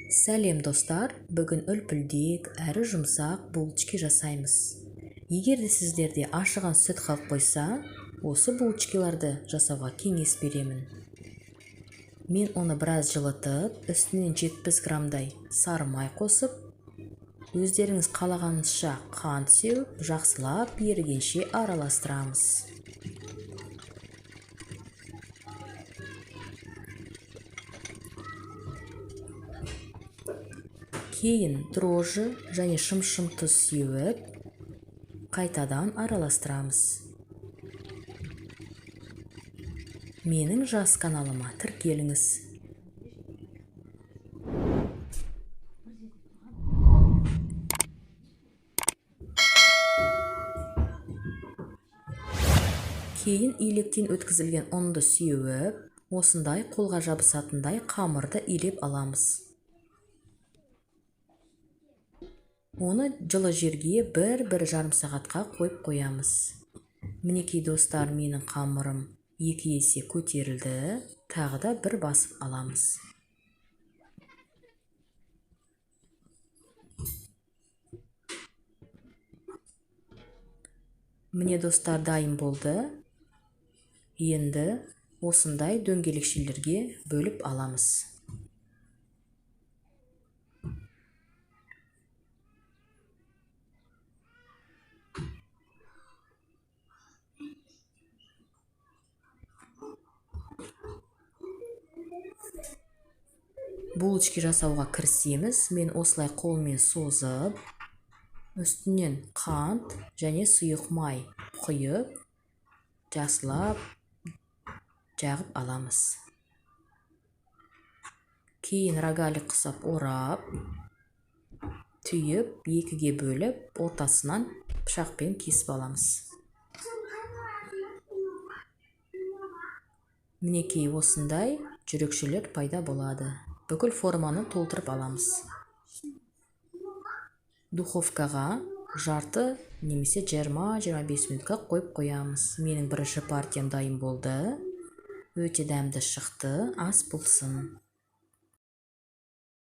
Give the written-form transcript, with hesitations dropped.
Сәлем достар, бүгін үлпілдек, әрі жұмсақ булочки жасаймыз. Егер де сіздерде ашыған сүт қалып қойса, осы булочкаларды жасауға кеңес беремін. Мен оны біраз жылытып, үстінен 70 грамдай сары май қосып, өздеріңіз қалағаныңызша қант сеуіп, жақсылап ерігенше араластырамыз. Кейін дрожжы және шым-шым тұз сеуіп, қайтадан араластырамыз. Менің жас каналыма тіркеліңіз. Кейін илектен өткізілген ұнды сеуіп, осындай қолға жабысатындай қамырды илеп аламыз. Оны жылы жерге 1-1,5 сағатқа қойып қоямыз. Мінекей достар, менің қамырым 2 есе көтерілді. Тағы да бір басып аламыз. Міне достар, дайын болды. Енді осындай дөңгелекшелерге бөліп аламыз. Булочки жасауға кірісеміз. Мен осылай қолмен созып, үстінен қант және сұйық май құйып, жақсылап жағып аламыз. Кейін рогалик қысып орап, түйіп, 2-ге бөліп, ортасынан пышақпен кесіп аламыз. Мінекей осындай жүрекшелер пайда болады. Бүкіл форманы толтырып аламыз. Духовкаға жарты немесе 20-25 минутқа қойып қоямыз. Менің бірінші партиям дайын болды. Өте дәмді шықты, ас болсын.